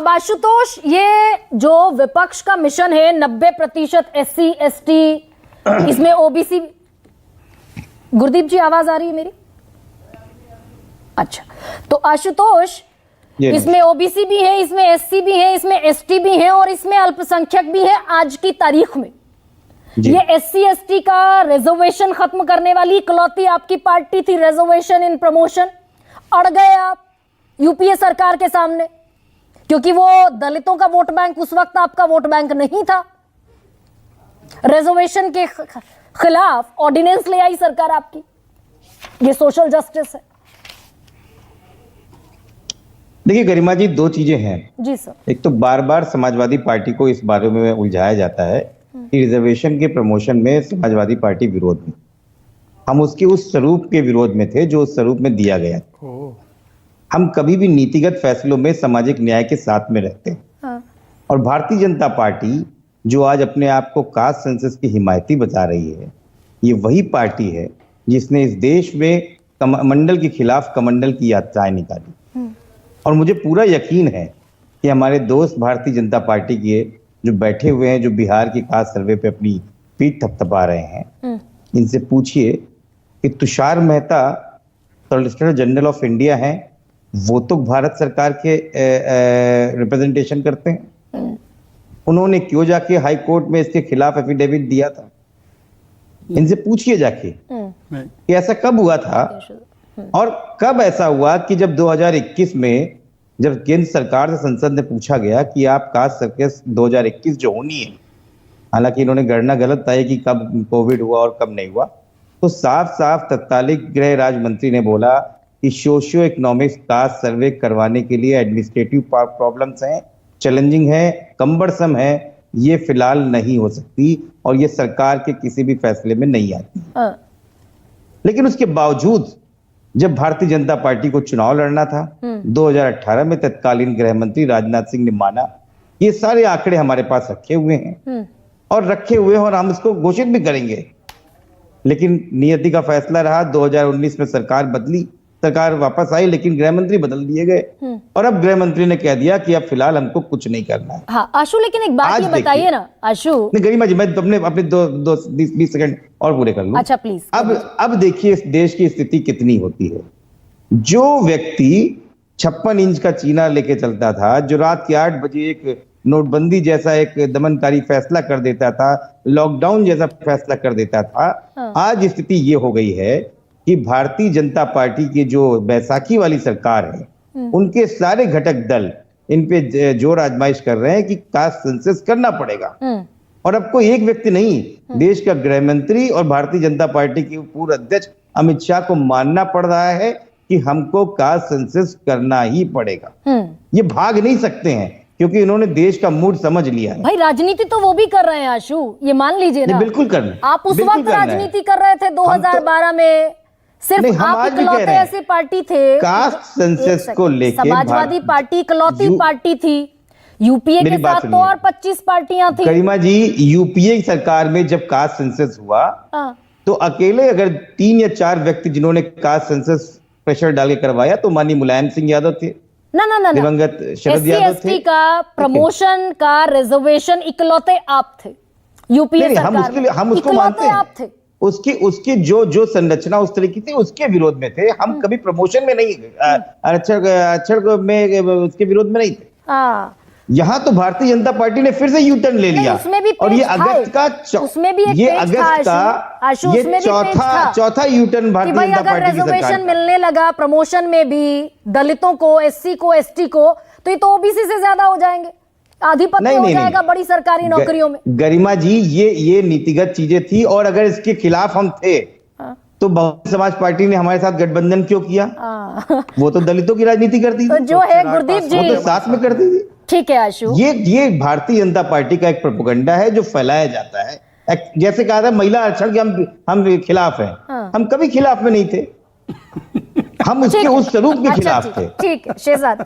अब आशुतोष, ये जो विपक्ष का मिशन है 90% SC ST, इसमें OBC, गुरदीप जी आवाज आ रही है मेरी? अच्छा, तो आशुतोष, इसमें OBC भी है, इसमें SC भी है, इसमें ST भी है और इसमें अल्पसंख्यक भी है आज की तारीख में। ये SC ST का रिजर्वेशन खत्म करने वाली इकलौती आपकी पार्टी थी, रिजर्वेशन इन प्रमोशन। अड़ गए आप यूपीए सरकार के सामने, क्योंकि वो दलितों का वोट बैंक उस वक्त आपका वोट बैंक नहीं था। रिजर्वेशन के खिलाफ ऑर्डिनेंस ले आई सरकार आपकी। ये सोशल जस्टिस है। देखिए गरिमा जी, दो चीजें हैं जी सर। एक तो बार बार समाजवादी पार्टी को इस बारे में उलझाया जाता है कि रिजर्वेशन के प्रमोशन में समाजवादी पार्टी विरोध में। हम उसके उस स्वरूप के विरोध में थे जो उस स्वरूप में दिया गया था। हम कभी भी नीतिगत फैसलों में सामाजिक न्याय के साथ में रहते हैं। हाँ। और भारतीय जनता पार्टी जो आज अपने आप को कास्ट सेंसस की हिमायती बता रही है, ये वही पार्टी है जिसने इस देश में मंडल के खिलाफ कमंडल की यात्राएं निकाली। और मुझे पूरा यकीन है कि हमारे दोस्त भारतीय जनता पार्टी के जो बैठे हुए हैं, जो बिहार की कास्ट सर्वे पे अपनी पीठ थपथपा रहे हैं, इनसे पूछिए कि Tushar Mehta solicitor general of India हैं, वो तो भारत सरकार के रिप्रेजेंटेशन करते हैं। उन्होंने क्यों जाके हाई कोर्ट में इसके खिलाफ एफिडेविट दिया था? इनसे पूछिए जाके कि ऐसा कब हुआ था और कब ऐसा हुआ कि जब 2021 में जब केंद्र सरकार से संसद ने पूछा गया कि आप कास्ट सर्कस 2021 जो होनी है, हालांकि इन्होंने गणना गलत बताई कि कब कोविड हुआ और कब नहीं हुआ, तो साफ साफ तत्कालिक गृह राज्य मंत्री ने बोला कि सोशियो इकोनॉमिक कास्ट सर्वे करवाने के लिए एडमिनिस्ट्रेटिव प्रॉब्लम्स हैं, चैलेंजिंग है, कम्बरसम है, ये फिलहाल नहीं हो सकती और ये सरकार के किसी भी फैसले में नहीं आती। लेकिन उसके बावजूद जब भारतीय जनता पार्टी को चुनाव लड़ना था 2018 में, तत्कालीन गृह मंत्री राजनाथ सिंह ने माना ये सारे आंकड़े हमारे पास रखे हुए हैं और रखे हुए हैं और हम इसको घोषित भी करेंगे। लेकिन नियति का फैसला रहा, 2019 में सरकार बदली, सरकार वापस आई, लेकिन गृह मंत्री बदल दिए गए और अब गृह मंत्री ने कह दिया कि अब फिलहाल हमको कुछ नहीं करना है। हाँ आशु, लेकिन एक बात ये बताइए ना आशु। नहीं गरिमा जी, मैं अपने 20 सेकंड और पूरे कर लूं। अच्छा प्लीज। अब देखिए इस देश की स्थिति कितनी होती है। जो व्यक्ति 56 इंच का चीना लेके चलता था, जो रात के 8 बजे एक नोटबंदी जैसा एक दमनकारी फैसला कर देता था, लॉकडाउन जैसा फैसला कर देता था, आज स्थिति ये हो गई है कि भारतीय जनता पार्टी की जो बैसाखी वाली सरकार है, उनके सारे घटक दल इन पे जोर आजमाइश कर रहे हैं कि कास्ट सेंसस करना पड़ेगा। और अब कोई एक व्यक्ति नहीं, देश का गृह मंत्री और भारतीय जनता पार्टी के पूर्व अध्यक्ष अमित शाह को मानना पड़ रहा है कि हमको कास्ट सेंसस करना ही पड़ेगा। ये भाग नहीं सकते हैं क्योंकि इन्होंने देश का मूड समझ लिया है। भाई राजनीति तो वो भी कर रहे हैं आशु, ये मान लीजिए ना। बिल्कुल करना। आप उस वक्त राजनीति कर रहे थे 2012 में, सिर्फ आप इकलौते ऐसे पार्टी थे। कास्ट सेंसस को लेकर समाजवादी पार्टी इकलौती पार्टी थी, यूपीए के साथ तो और 25 पार्टियां थी। गरिमा जी, यूपीए की सरकार में जब कास्ट सेंसस हुआ तो अकेले अगर 3 या 4 व्यक्ति जिन्होंने कास्ट सेंसस प्रेशर डाल के करवाया तो माननीय मुलायम सिंह यादव थे, ना दिवंगत शरद यादव थे। का प्रमोशन का रिजर्वेशन इकलौते आप थे यूपीए सरकार में। हम उसको मानते हैं, आप थे। उसकी जो संरचना उस तरह की थी उसके विरोध में थे हम। कभी प्रमोशन में नहीं, आरक्षण में उसके विरोध में नहीं थे। यहाँ तो भारतीय जनता पार्टी ने फिर से यू टर्न ले लिया और ये अगस्त का चौथा U turn Bharatiya Janata party की सरकार। रिजर्वेशन मिलने लगा प्रमोशन में भी दलितों को, SC को, ST को, तो ये तो OBC से ज्यादा हो जाएंगे, आधिपत्य हो जाएगा बड़ी सरकारी नौकरियों में। गरिमा जी, ये नीतिगत चीजें थी और अगर इसके खिलाफ हम थे तो बहुजन समाज पार्टी ने हमारे साथ गठबंधन क्यों किया? वो तो दलितों की राजनीति करती थी। तो जो है गुरदीप जी, वो तो साथ में करती थी। ठीक है आशु, ये भारतीय जनता पार्टी का एक प्रोपेगेंडा है जो फैलाया जाता है। जैसे कहा था महिला आरक्षण के हम खिलाफ हैं, हम कभी खिलाफ में नहीं थे, हम उसके उस स्वरूप के खिलाफ थे। ठीक है शहजाद।